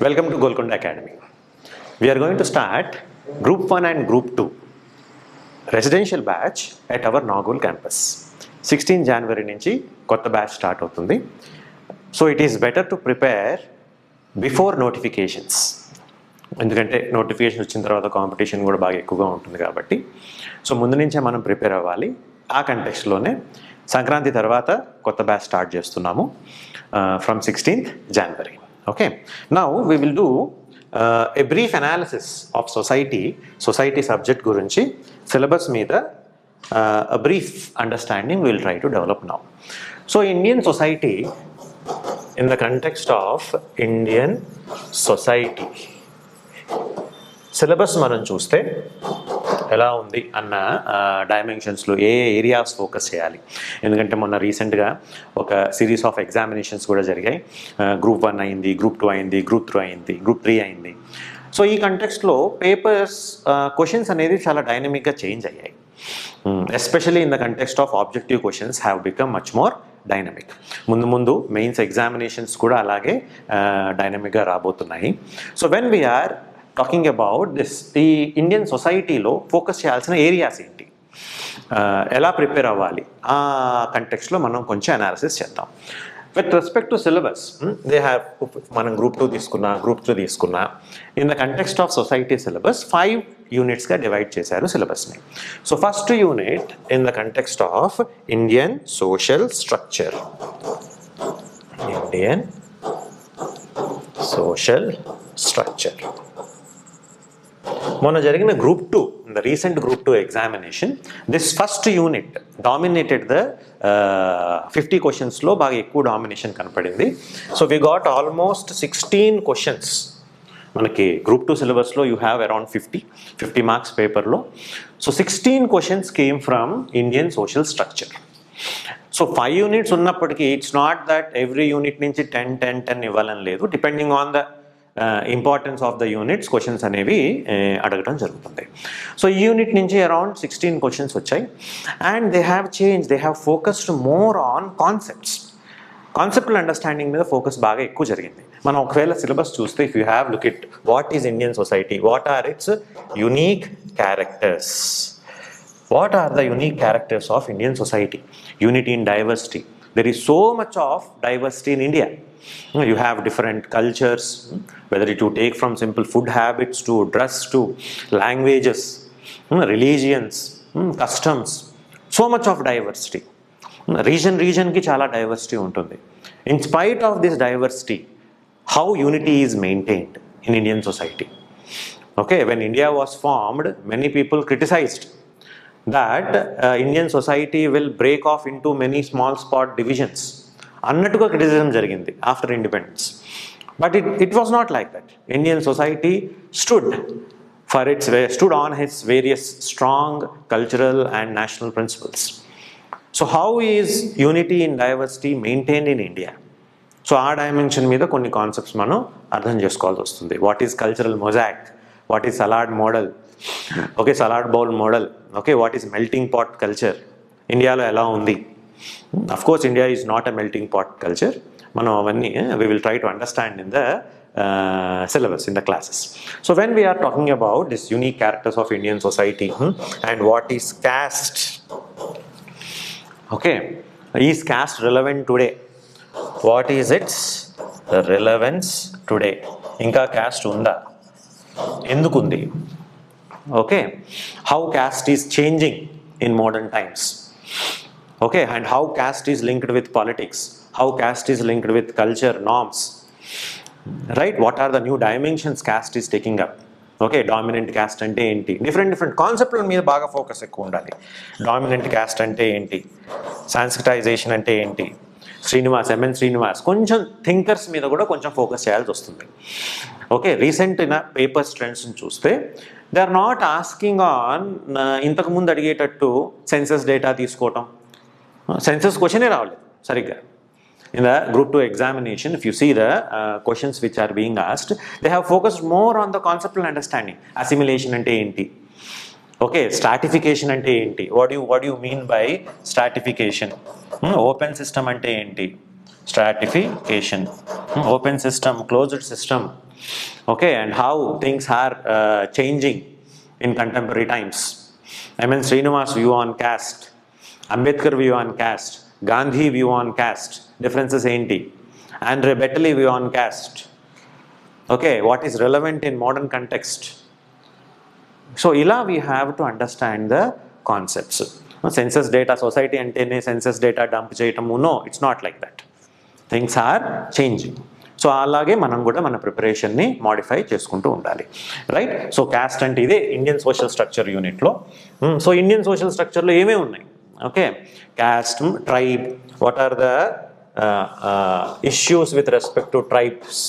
Welcome to Golconda Academy. We are going to start Group 1 and Group 2 residential batch at our Nagol campus. 16 January నుంచి కొత్త batch start అవుతుంది. So it is better to prepare before notifications. ఎందుకంటే notification వచ్చిన తర్వాత competition కూడా బాగా ఎక్కువగా ఉంటుంది కాబట్టి సో ముందు నుంచే మనం ప్రిపేర్ అవ్వాలి. ఆ కంటెక్స్ట్లోనే సంక్రాంతి తర్వాత కొత్త బ్యాచ్ స్టార్ట్ చేస్తున్నాము from 16th January. Okay, now we will do a brief analysis of society subject gurinchi syllabus meeda a brief understanding we will try to develop now. So Indian society, in the context of Indian society syllabus మనం చూస్తే ఎలా ఉంది అన్న డైమెన్షన్స్లో ఏ areas focus చేయాలి. ఎందుకంటే మొన్న రీసెంట్గా ఒక సిరీస్ ఆఫ్ ఎగ్జామినేషన్స్ కూడా జరిగాయి. గ్రూప్ 1 అయింది, గ్రూప్ 2 అయింది, గ్రూప్ 3 అయింది, గ్రూప్ 3 అయింది. సో ఈ కంటెక్స్ట్లో పేపర్స్ క్వశ్చన్స్ అనేది చాలా డైనమిక్గా చేంజ్ అయ్యాయి. Especially in the context of objective questions have become much more dynamic. ముందు మెయిన్స్ ఎగ్జామినేషన్స్ కూడా అలాగే డైనమిక్గా రాబోతున్నాయి. So when we are talking about this, ఈ ఇండియన్ సొసైటీలో ఫోకస్ చేయాల్సిన ఏరియాస్ ఏంటి, ఎలా ప్రిపేర్ అవ్వాలి, ఆ కంటెక్స్ట్లో మనం కొంచెం అనాలిసిస్ చేద్దాం. With respect to syllabus they have, మనం గ్రూప్ 2 తీసుకున్నా, గ్రూప్ 3 తీసుకున్నా, in the context of society syllabus 5 యూనిట్స్గా డివైడ్ చేశారు సిలబస్ని. So first unit in the context of Indian social structure. Indian social structure. మొన్న జరిగిన group 2, the recent group 2 examination, this first unit dominated the 50 క్వశ్చన్స్లో బాగా ఎక్కువ domination కనపడింది. So we got almost 16 questions. మనకి గ్రూప్ 2 సిలబస్లో యూ హ్యావ్ అరౌండ్ 50 మార్క్స్ పేపర్లో. So 16 questions came from Indian social structure. So 5 units ఉన్నప్పటికీ it's not that every unit నుంచి 10 ఇవ్వాలని లేదు. Depending on the importance of the units questions అనేవి అడగడం జరుగుతుంది. సో ఈ యూనిట్ నుంచి అరౌండ్ 16 క్వశ్చన్స్ వచ్చాయి. And they have focused more on conceptual understanding మీద ఫోకస్ బాగా ఎక్కువ జరిగింది. మనం ఒకవేళ సిలబస్ చూస్తే, if you have look it, what is Indian society, what are its unique characters, what are the unique characters of Indian society? Unity in diversity. There is so much of diversity in India. You have different cultures, whether you take from simple food habits to dress to languages, religions, customs, so much of diversity. Region ki chala diversity untundi. In spite of this diversity, how unity is maintained in Indian society? Okay, when India was formed, many people criticized that Indian society will break off into many small spot divisions. అన్నట్టుగా criticism జరిగింది after independence. But it was not like that. Indian society stood on its various strong cultural and national principles. So how is unity in diversity maintained in India? So ఆ dimension మీద కొన్ని concepts మనం అర్థం చేసుకోవాల్సి వస్తుంది. What is cultural mosaic, what is salad model, okay, salad bowl model, okay, what is melting pot culture, ఇండియాలో ఎలా ఉంది? Of course India is not a melting pot culture. మనం అవన్నీ we will try to understand in the syllabus, in the classes. So when we are talking about this unique characters of Indian society and what is caste, okay, is caste relevant today? What is its relevance today? ఇంకా caste ఉందా, ఎందుకుంది? Okay, how caste is changing in modern times? Okay, and how caste is linked with politics, how caste is linked with culture, norms, right? What are the new dimensions caste is taking up? Okay, dominant caste అంటే ఏంటి? Different కాన్సెప్ట్ల మీద బాగా focus ఎక్కువ ఉండాలి. Dominant caste అంటే ఏంటి, Sanskritisation అంటే ఏంటి, శ్రీనివాస్ కొంచెం థింకర్స్ మీద కూడా కొంచెం ఫోకస్ చేయాల్సి వస్తుంది. ఓకే, రీసెంట్ పేపర్స్ ట్రెండ్స్ని చూస్తే they are not asking on ఇంతకుముందు అడిగేటట్టు సెన్సస్ డేటా తీసుకోవటం, సెన్సస్ క్వశ్చనే రావలేదు సరిగ్గా. In the group 2 examination, if you see the questions which are being asked, they have focused more on the conceptual understanding. Assimilation ante enti, okay, stratification ante enti, what do you mean by stratification? Open system ante enti, stratification, open system, closed system, Okay, and how things are changing in contemporary times. M.N. Srinivas view on caste, Ambedkar view on caste, Gandhi view on caste, differences enti, Andre Betteley view on caste. Okay, what is relevant in modern context? So ila we have to understand the concepts. Census data, society antene census data dump cheyatamu, no, it's not like that. Things are changing. So అలాగే మనం కూడా మన ప్రిపరేషన్ని modify చేసుకుంటూ ఉండాలి, right? So caste అంటే ఇదే Indian social structure యూనిట్లో. So Indian social స్ట్రక్చర్లో ఏమేమి ఉన్నాయి? Okay, caste, tribe, what are the issues with respect to tribes,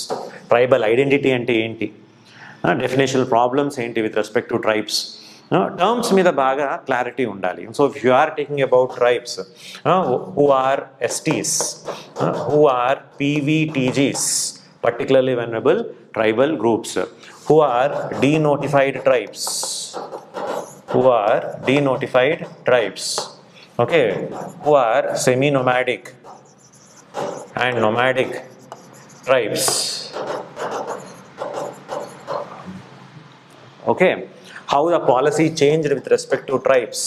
tribal identity అంటే ఏంటి, డెఫినేషనల్ ప్రాబ్లమ్స్ ఏంటి with respect to tribes, terms మీద బాగా క్లారిటీ ఉండాలి. So if you are taking about tribes who are STs, who are PVTGs, particularly vulnerable tribal groups, who are denotified tribes, okay, who are semi-nomadic and nomadic tribes. Okay, how the policy changed with respect to tribes,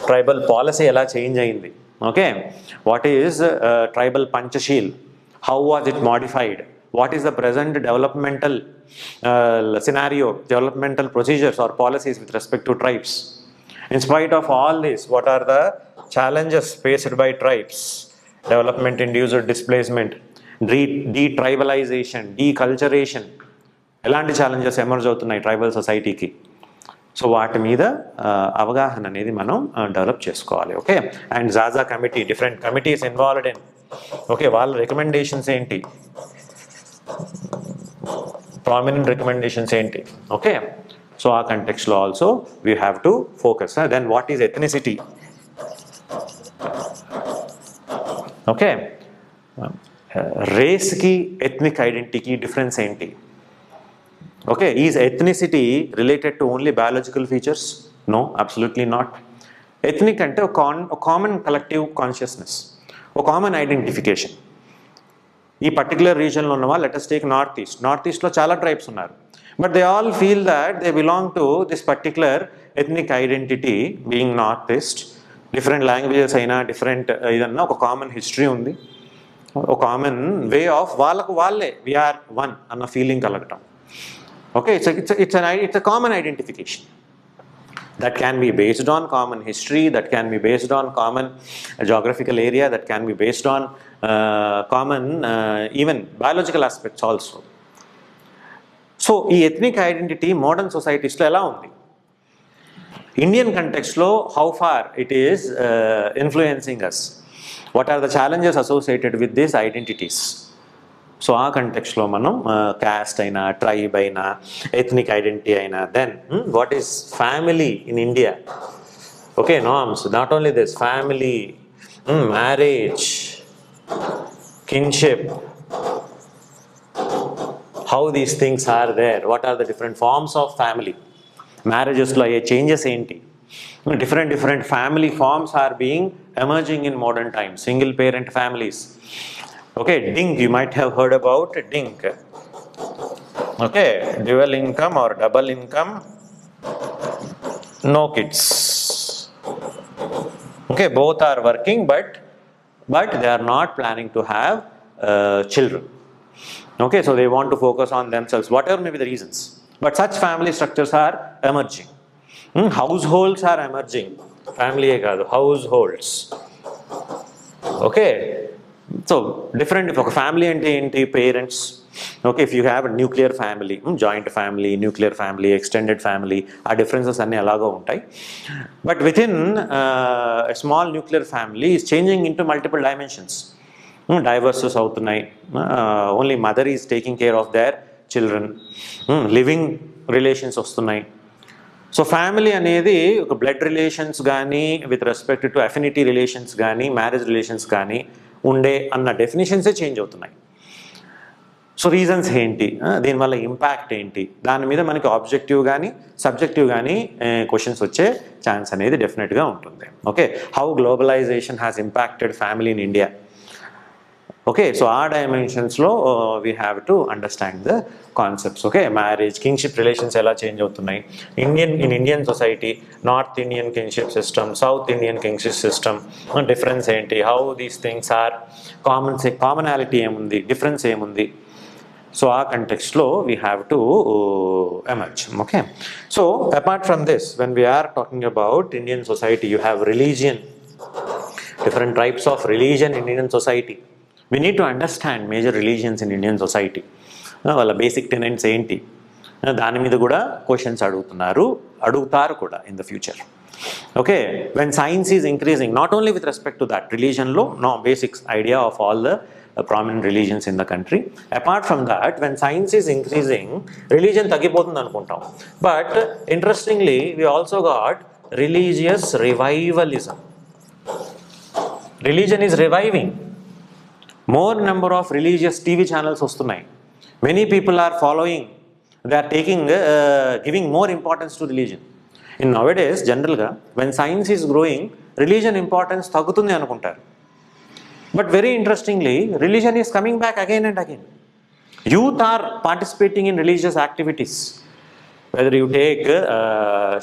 tribal policy ela change ayindi. Okay, what is tribal Panchashil, how was it modified, what is the present developmental scenario, developmental procedures or policies with respect to tribes. In spite of all this, what are the challenges faced by tribes? Development induced displacement, detribalization, deculturation, elanti challenges emerge avutunnayi tribal society ki. So వాటి మీద అవగాహన అనేది మనం develop చేసుకోవాలి. Okay, and జాజా committee, different committees involved in, okay, వాళ్ళ recommendations ఏంటి, prominent recommendations ఏంటి. ఓకే, సో ఆ కంటెక్స్లో also we have to focus. Then what is ethnicity? Okay, రేస్కి ఎథ్నిక్ ఐడెంటిటీకి డిఫరెన్స్ ఏంటి? Okay, is ethnicity related to only biological features? No, absolutely not. Ethnic ante a common collective consciousness, a common identification. Ee particular region lo unnava, let us take northeast lo chala tribes unnaru, but they all feel that they belong to this particular ethnic identity, being northeast. Different languages aina, different idanna oka common history undi, a common way of vallaku valle we are one anna feeling kalagatam. Okay, it's a common identification that can be based on common history, that can be based on common geographical area, that can be based on common even biological aspects also. So ee ethnic identity modern societies lo ela undi, Indian context lo how far it is influencing us, what are the challenges associated with these identities. So ఆ కంటెక్స్లో మనం caste అయినా, tribe అయినా, ethnic identity అయినా, then what is family in India. Okay, norms, not only this, family, marriage, kinship, how these things are there, what are the different forms of family, మ్యారేజెస్లో అయ్యే changes ఏంటి, different family forms are being emerging in modern times, single parent families. Okay, DINK, you might have heard about DINK. Okay, dual income or double income, no kids. Okay, both are working, but they are not planning to have children. Okay, so they want to focus on themselves, whatever may be the reasons. But such family structures are emerging. Households are emerging. Family e kaadu, households. Okay. So different, if a family ante enti, parents, okay, if you have a nuclear family, joint family, nuclear family, extended family, our differences anni alaga untai, but within a small nuclear family is changing into multiple dimensions. Divorces avutunnai, only mother is taking care of their children, living relations vastunnai. So family అనేది ఒక blood relations కానీ, with respect to affinity relations కానీ, marriage relations కానీ ఉండే అన్న డెఫినేషన్సే change అవుతున్నాయి. So reasons ఏంటి, దీనివల్ల ఇంపాక్ట్ ఏంటి, దాని మీద మనకి ఆబ్జెక్టివ్ కానీ సబ్జెక్టివ్ కానీ క్వశ్చన్స్ వచ్చే ఛాన్స్ అనేది డెఫినెట్గా ఉంటుంది. Okay, how globalization has impacted family in India. Okay, so ఆ డైమెన్షన్స్లో we have to understand the concepts. Okay, marriage, kingship relations ఎలా చేంజ్ అవుతున్నాయి Indian society, North Indian kingship system, South Indian kingship system, difference ఏంటి, how these things are commonality ఏముంది, difference ఏముంది. So ఆ కంటెక్స్ట్లో we have to emerge. Okay, so apart from this, when we are talking about Indian society, you have religion, different types of religion in Indian society. We need to understand major religions in Indian society. వాళ్ళ basic tenets ఏంటి, దాని మీద కూడా questions అడుగుతారు కూడా in the future. Okay, when science is increasing, not only with respect to that రిలీజన్లో, no basics idea of all the prominent religions in the country. Apart from that, when science is increasing, religion తగ్గిపోతుంది అనుకుంటాం. But interestingly we also got religious revivalism. Religion is reviving. More number of religious TV channels వస్తున్నాయి. Many people are following. They are giving more importance to religion. In nowadays, generally, when science is growing, religion importance తగ్గుతుంది అనుకుంటారు. But very interestingly, religion is coming back again and again. Youth are participating in religious activities. Whether you take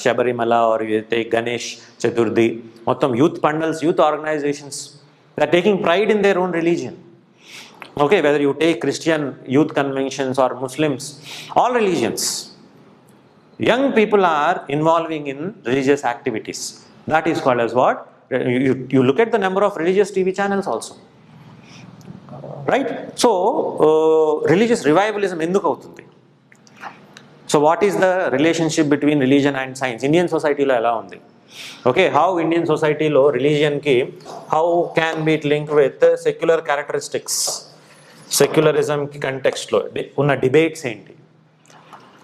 Shabarimala or you take Ganesh Chaturthi, మొత్తం youth pandals, youth organizations, they are taking pride in their own religion. Okay, whether you take Christian youth conventions or Muslims, all religions, young people are involving in religious activities. That is called as what? You look at the number of religious TV channels also. Right? So, religious revivalism ఎందుకు అవుతుంది? So what is the relationship between religion and science? Indian society lo ela undi? Okay, how Indian society lo religion ki, how can be linked with secular characteristics? Secularism ki context lo unna debates enti?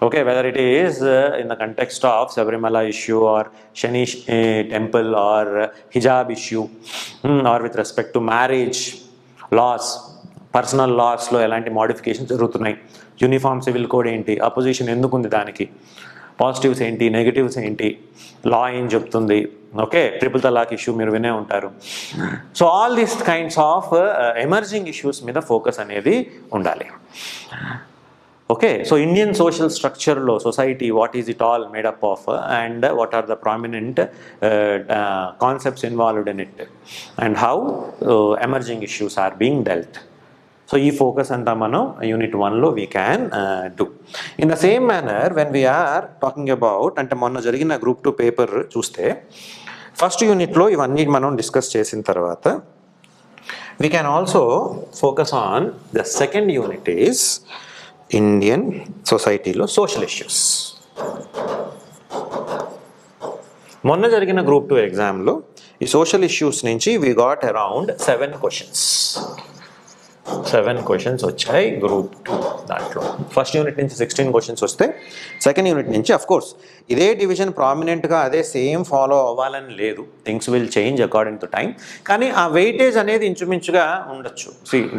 Okay, whether it is in the context of Sabarimala issue or Shani temple or hijab issue, or with respect to marriage laws, personal లాస్లో ఎలాంటి modifications జరుగుతున్నాయి, uniform civil code ఏంటి, opposition ఎందుకు ఉంది, దానికి positives ఏంటి, negatives ఏంటి, లా ఏం చెప్తుంది. ఓకే, ట్రిపుల్ తలాక్ ఇష్యూ మీరు వినే ఉంటారు. So all these kinds of emerging issues మీద ఫోకస్ అనేది ఉండాలి. ఓకే, సో ఇండియన్ సోషల్ స్ట్రక్చర్లో society what is it all made up of, and what are the prominent concepts involved in it, and how emerging issues are being dealt. So ఈ focus అంతా మనం unit 1లో we can do. In the same manner when we are talking about, అంటే మొన్న జరిగిన group 2 paper చూస్తే first యూనిట్లో ఇవన్నీ మనం డిస్కస్ చేసిన తర్వాత we can also focus on the second unit is Indian సొసైటీలో సోషల్ ఇష్యూస్. మొన్న జరిగిన గ్రూప్ 2 ఎగ్జామ్లో ఈ సోషల్ ఇష్యూస్ నుంచి వీ గాట్ అరౌండ్ 7 క్వశ్చన్స్ వచ్చాయి గ్రూప్ 2 దాంట్లో. ఫస్ట్ యూనిట్ నుంచి 16 క్వశ్చన్స్ వస్తే సెకండ్ యూనిట్ నుంచి అఫ్ కోర్స్ ఇదే డివిజన్ ప్రామినెంట్గా అదే సేమ్ ఫాలో అవ్వాలని లేదు, things will change according to time, కానీ ఆ వెయిటేజ్ అనేది ఇంచుమించుగా ఉండొచ్చు.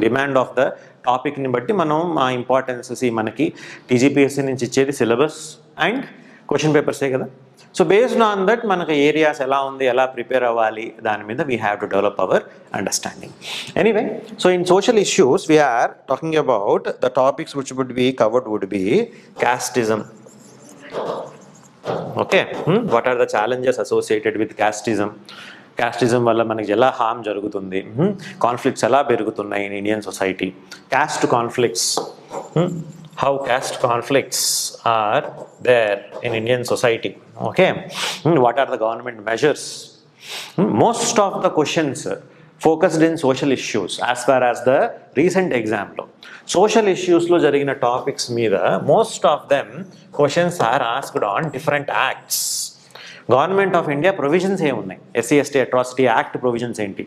డిమాండ్ ఆఫ్ ద టాపిక్ని బట్టి మనం ఆ ఇంపార్టెన్స్, మనకి టీజీపీఎస్సీ నుంచి ఇచ్చేది సిలబస్ అండ్ క్వశ్చన్ పేపర్సే కదా. సో బేస్డ్ ఆన్ దట్ మనకు ఏరియాస్ ఎలా ఉంది, ఎలా ప్రిపేర్ అవ్వాలి, దాని మీద we have to develop our understanding. Anyway, so in social issues we're talking about the topics which would be covered would be casteism. Okay, what are the challenges associated with casteism వల్ల మనకి ఎలా harm జరుగుతుంది, conflicts ఎలా పెరుగుతున్నాయి in Indian society, caste conflicts, how caste conflicts are there in Indian society. Okay, what are the government measures? Most of the questions focused in social issues as far as the recent exam lo social issues lo jarigina topics meeda most of them questions are asked on different acts. Government of India provisions ఏ ఉన్నాయి, SC/ST atrocity act provisions ఏంటి,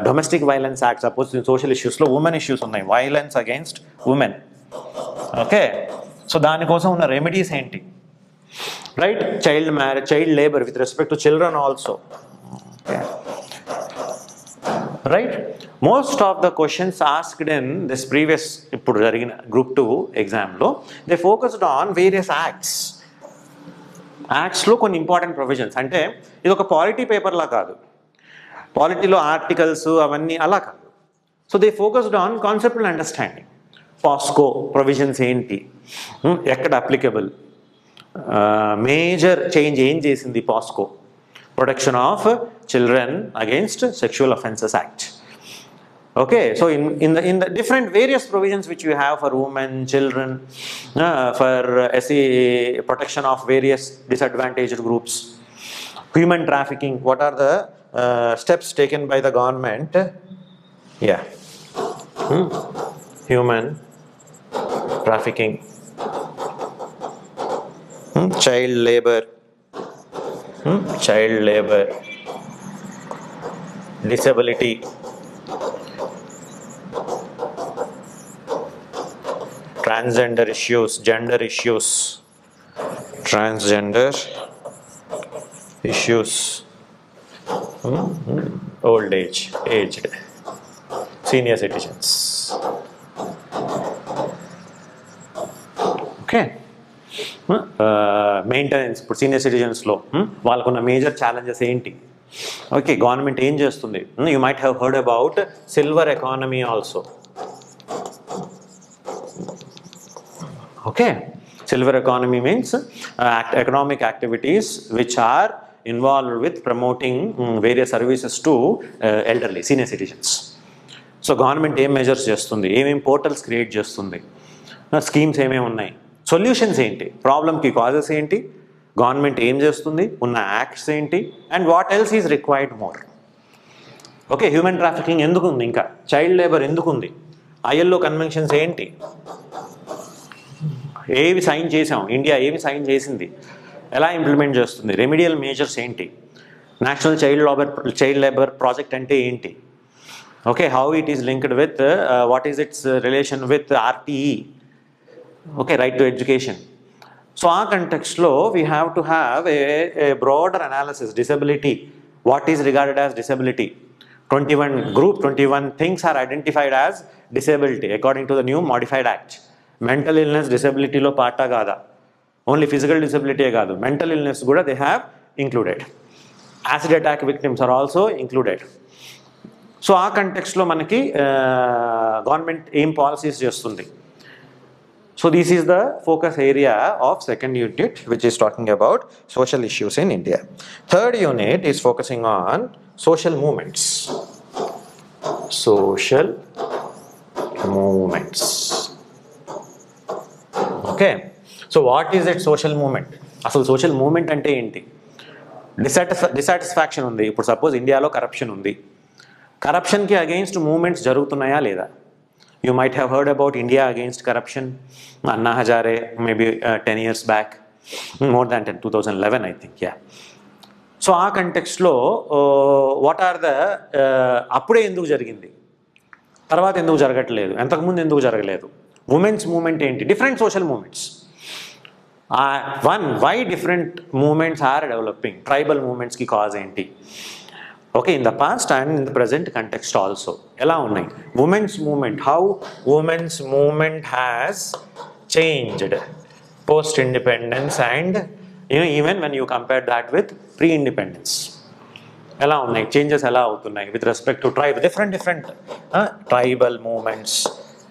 domestic violence act, suppose social issues లో women issues ఉన్నాయి, violence against women. Okay, so దానికోసం ఉన్న remedies ఏంటి, right, child marriage, child labour with respect to children also. Right, most of the questions asked in this previous ఇప్పుడు జరిగిన group 2 ఎగ్జామ్లో they focused on various యాక్ట్స్లో కొన్ని important provisions. అంటే ఇది ఒక పాలిటీ పేపర్లా కాదు, పాలిటీలో ఆర్టికల్స్ అవన్నీ అలా కాదు. So they focused on conceptual understanding. POCSO provisions ఏంటి, ఎక్కడ అప్లికబుల్, మేజర్ చేంజ్ ఏం చేసింది POCSO, protection of children against sexual offences act. Okay, so in the different various provisions which you have for women, children, for SE protection of various disadvantaged groups, human trafficking, what are the steps taken by the government? Yeah, human trafficking, child labor, disability, transgender issues, gender issues, transgender issues, old age, aged, senior citizens. Okay, maintenance. ఇప్పుడు senior సిటిజన్స్లో వాళ్ళకున్న major challenges ఏంటి? Okay, government ఏం చేస్తుంది? You might have heard about silver economy also. Okay, silver economy means economic activities which are involved with promoting various services to elderly, senior citizens. So government ఏం measures చేస్తుంది, ఏమేమి portals create చేస్తుంది, schemes ఏమేమి ఉన్నాయి, solutions ఏంటి, ప్రాబ్లమ్కి causes ఏంటి, government ఏం చేస్తుంది, ఉన్న యాక్ట్స్ ఏంటి, and what else is required more. Okay, human trafficking ఎందుకు ఉంది, ఇంకా చైల్డ్ లేబర్ ఎందుకు ఉంది, ILO కన్వెన్షన్స్ ఏంటి, ఏవి సైన్ చేసాం, ఇండియా ఏవి సైన్ చేసింది, ఎలా ఇంప్లిమెంట్ చేస్తుంది, రెమిడియల్ మేజర్స్ ఏంటి, నేషనల్ చైల్డ్ లేబర్ ప్రాజెక్ట్ అంటే ఏంటి, okay, how it is linked with what is its relation with RTE, okay, right to education. So ఆ కంటెక్స్ట్లో we have to have a broader analysis. Disability, what is regarded as disability? 21 things are identified as disability according to the new modified act. Mental illness డిసబిలిటీలో పార్టా కాదా? Only physical disability కాదు, mental illness కూడా they have included. Acid attack victims are also included. So ఆ కంటెక్స్ట్లో మనకి government ఏం policies చేస్తుంది? So this is the focus area of second unit which is talking about social issues in India. Third unit is focusing on social movements. Social movements. Okay, so what is it social movement? అసలు social movement అంటే ఏంటి? Dissatisfaction ఉంది. ఇప్పుడు suppose ఇండియాలో corruption ఉంది, కరప్షన్కి against movements జరుగుతున్నాయా లేదా? You might have heard about India against corruption, Anna Hazare, maybe 10 years back, more than 10, 2011 I think. Yeah. So ఆ కంటెక్స్ట్లో వాట్ ఆర్ ద అప్పుడే ఎందుకు జరిగింది, తర్వాత ఎందుకు జరగట్లేదు, ఎంతకుముందు ఎందుకు జరగలేదు, ఉమెన్స్ మూమెంట్ ఏంటి, different social movements. Why different movements are developing, tribal మూమెంట్స్కి కాజ్ ఏంటి, okay, in the past and in the present context also ఎలా ఉన్నాయి. Women's movement, how women's movement has changed post independence and even when you compare that with pre independence. ఎలా ఉన్నాయి changes, ఎలా అవుతున్నాయి with respect to tribe, different tribal movements,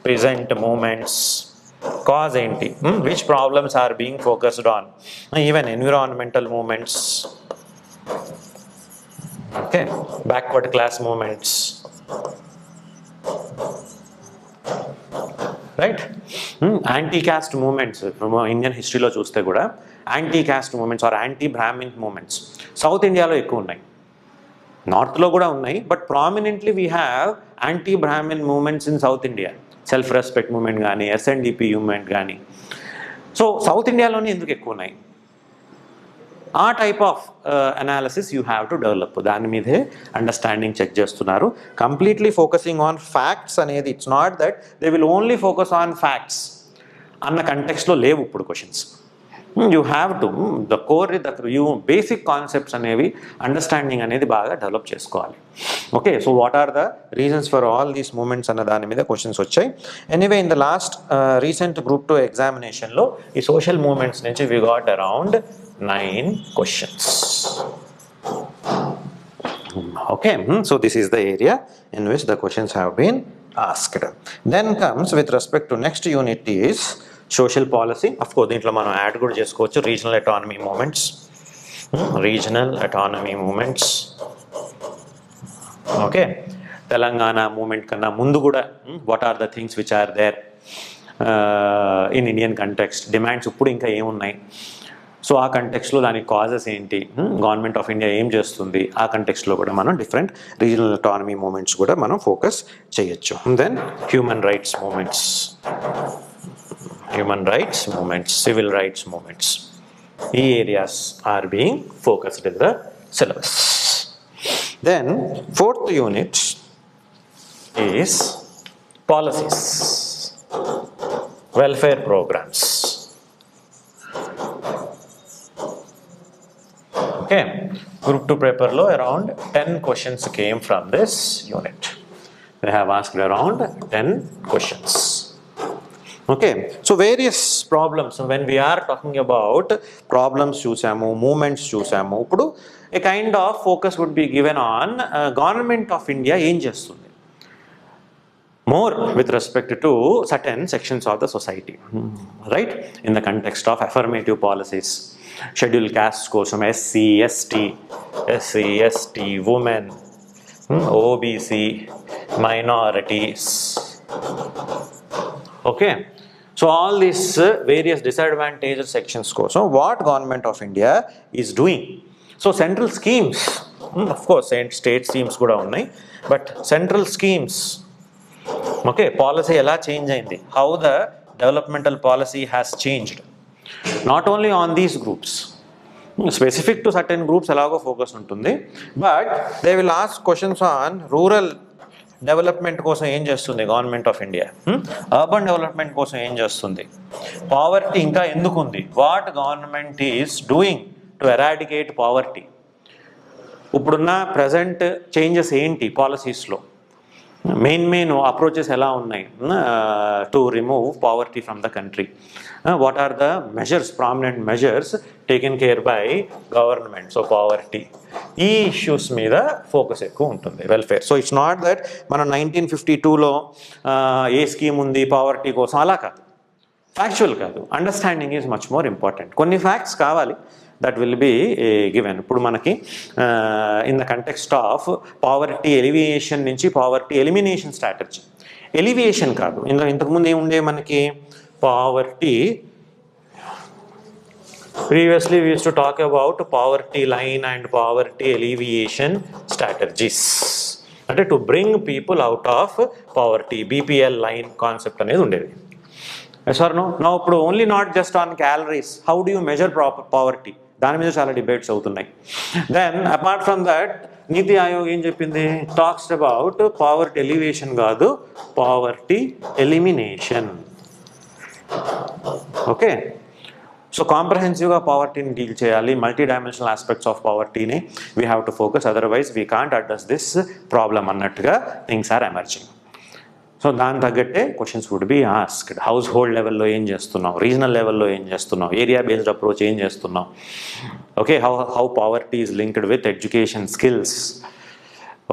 present movements, cause ఏంటి, which problems are being focused on, even environmental movements, okay, backward class movements, right, anti-caste movements. Indian హిస్టరీలో చూస్తే కూడా anti-caste movements or anti-Brahmin movements South ఇండియాలో ఎక్కువ ఉన్నాయి, నార్త్లో కూడా ఉన్నాయి, but prominently we have anti-Brahmin movements in South India. Self respect movement కానీ, SNDP మూమెంట్ కానీ. సో సౌత్ ఇండియాలోనే ఎందుకు ఎక్కువ ఉన్నాయి? ఆ type of analysis you have to develop. దాని మీదే అండర్స్టాండింగ్ చెక్ చేస్తున్నారు. కంప్లీట్లీ ఫోకసింగ్ ఆన్ ఫ్యాక్ట్స్ అనేది, it's not that they will only focus on facts అన్న కంటెక్స్లో లేవు ఇప్పుడు questions. You have to the core you basic concepts అనేవి understanding అనేది బాగా డెవలప్ చేసుకోవాలి. Okay, so what are the reasons for all these movements అన్న దాని మీద క్వశ్చన్స్ వచ్చాయి. Anyway, in the last recent group 2 ఎగ్జామినేషన్లో ఈ సోషల్ మూమెంట్స్ నుంచి we got around 9 questions. Okay, so this is the area in which the questions have been asked. Then comes with respect to next unit is social policy. Of course దీంట్లో మనం add కూడా చేసుకోవచ్చు regional autonomy movements. Regional autonomy movements. Okay, Telangana movement కన్నా ముందు కూడా what are the things which are there in Indian context, demands ఇప్పుడు ఇంకా ఏమున్నాయి, సో ఆ కంటెక్స్లో దానికి కాజెస్ ఏంటి, గవర్నమెంట్ ఆఫ్ ఇండియా ఏం చేస్తుంది, ఆ కంటెక్స్లో కూడా మనం డిఫరెంట్ రీజనల్ అటానమీ మూమెంట్స్ కూడా మనం ఫోకస్ చేయొచ్చు. Then human rights movements, civil rights movements, ఈ areas are being focused in the syllabus. Then fourth unit is policies, welfare programs. Okay, group 2 paper lo around 10 questions came from this unit. They have asked around 10 questions. Okay, so various problems, when we are talking about problems చూసాము, moments చూసాము, ఇప్పుడు a kind of focus would be given on government of India ఏం చేస్తుంది, more with respect to certain sections of the society, right, in the context of affirmative policies, scheduled castes కోసం SC, ST, women, OBC, minorities. Okay, so all these various disadvantaged sections కోసం what government of India is doing. So central schemes, of course state schemes కూడా ఉన్నాయి, but central schemes, okay, policy ఎలా change అయింది, how the developmental policy has changed, not only on these groups, specific to certain groups ఎలాగో focus ఉంటుంది, but they will ask questions on rural development కోసం ఏం చేస్తుంది government of India, urban development కోసం ఏం చేస్తుంది, పావర్టీ ఇంకా ఎందుకు ఉంది, what government is doing to eradicate poverty, ఇప్పుడున్న ప్రజెంట్ చేంజెస్ ఏంటి పాలసీస్లో, మెయిన్ అప్రోచెస్ ఎలా ఉన్నాయి to remove poverty from the country, what are the measures, prominent measures taken care by government, so poverty, ఈ ఇష్యూస్ మీద ఫోకస్ ఎక్కువ ఉంటుంది welfare. So it's not that మనం 1952లో ఏ స్కీమ్ ఉంది పావర్టీ కోసం, అలా కాదు, ఫ్యాక్చువల్ కాదు, understanding is much more important. కొన్ని ఫ్యాక్ట్స్ కావాలి, దట్ విల్ బి గివెన్. ఇప్పుడు మనకి in the context of poverty alleviation నుంచి పావర్టీ ఎలిమినేషన్ స్ట్రాటజీ, ఎలివియేషన్ కాదు, ఇంతకుముందు ఏముండే మనకి poverty, previously we used to talk about poverty line and poverty alleviation strategies, అంటే to bring people out of poverty, BPL line concept అనేది ఉండేది. Sir no ఇప్పుడు only not just on calories, how do you measure poverty, దాని మీద చాలా debates అవుతున్నాయి. Then apart from that నీతి ఆయోగ్ ఏం చెప్పింది, టాక్స్ అబౌట్ పావర్టీ ఎలివేషన్ కాదు, పావర్టీ ఎలిమినేషన్. ఓకే, సో కాంప్రహెన్సివ్గా పావర్టీని డీల్ చేయాలి, మల్టీ డైమెన్షనల్ ఆస్పెక్ట్స్ ఆఫ్ పావర్టీని we have to focus, otherwise we can't address this problem అన్నట్టుగా థింగ్స్ ఆర్ ఎమర్జింగ్. సో దాని తగ్గట్టే questions would be asked. Household లెవెల్లో ఏం చేస్తున్నాం, రీజనల్ లెవెల్లో ఏం చేస్తున్నాం, ఏరియా బేస్డ్ అప్రోచ్ ఏం చేస్తున్నాం, okay, how poverty is linked with education, skills.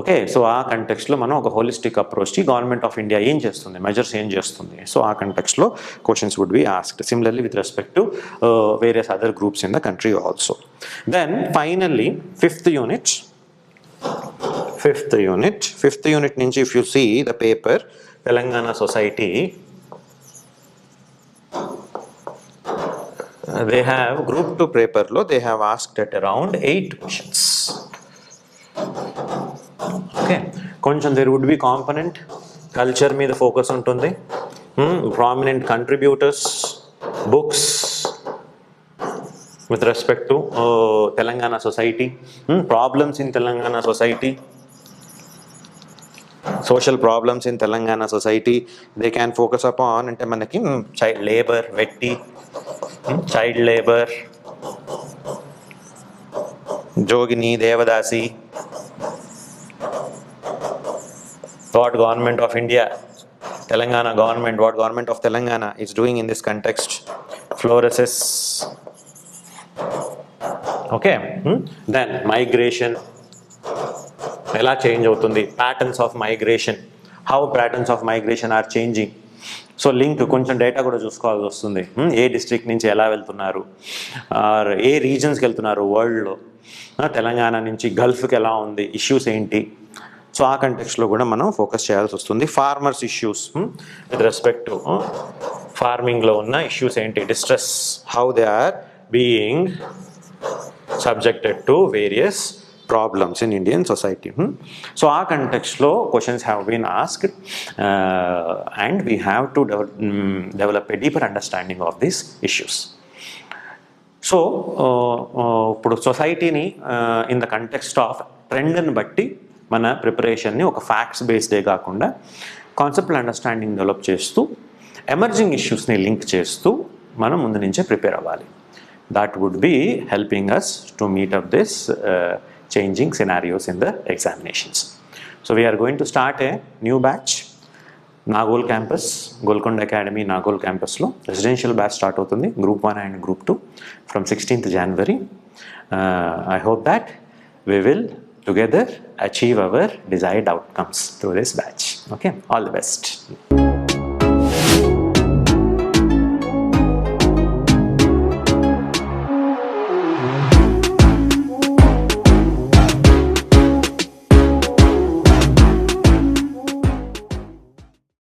Okay, so ఆ కంటెక్స్ట్లో మనం ఒక హోలిస్టిక్ అప్రోచ్కి గవర్నమెంట్ ఆఫ్ ఇండియా ఏం చేస్తుంది, మెజర్స్ ఏం చేస్తుంది, సో ఆ కంటెక్స్లో questions would be asked. Similarly with respect to various other groups in the country also. Then finally fifth unit నుంచి if you see the paper Telangana Society, they have group 2 paper lo they have asked at around 8 questions. Okay, కొంచెం there would be component culture మీద focus ఉంటుంది, prominent contributors, books with respect to Telangana society, problems in Telangana society, social problems in Telangana society. They can focus upon అంటే మనకి child labor, వెట్టి, child labor, jogini, devadasi, what government of India, Telangana government, what government of Telangana is doing in this context, fluoresces. Okay, then migration ఎలా change అవుతుంది, patterns of migration, how patterns of migration are changing. So link కొంచెం data కూడా చూసుకోవాల్సి వస్తుంది. ఏ district నుంచి ఎలా వెళ్తున్నారు, are ఏ రీజన్స్కి వెళ్తున్నారు వరల్డ్లో, తెలంగాణ నుంచి గల్ఫ్కి ఎలా ఉంది, ఇష్యూస్ ఏంటి. సో ఆ కంటెక్స్లో కూడా మనం ఫోకస్ చేయాల్సి వస్తుంది. Farmers issues with respect to ఫార్మింగ్లో ఉన్న ఇష్యూస్ ఏంటి, distress, how they are being subjected to various problems in Indian society. So our context lo questions have been asked, and we have to develop a deeper understanding of these issues. So ఇప్పుడు సొసైటీని in the context of ట్రెండ్ని బట్టి మన ప్రిపరేషన్ని ఒక facts బేస్డే కాకుండా concept understanding develop చేస్తూ emerging ఇష్యూస్ని link చేస్తూ మనం ముందు నుంచే ప్రిపేర్ అవ్వాలి. That would be helping us to meet up this changing scenarios in the examinations. So we are going to start a new batch. Nagol campus, Golconda Academy Nagol campus lo residential batch start avutundi, group 1 and group 2 from 16th January. I hope that we will together achieve our desired outcomes through this batch. Okay, all the best.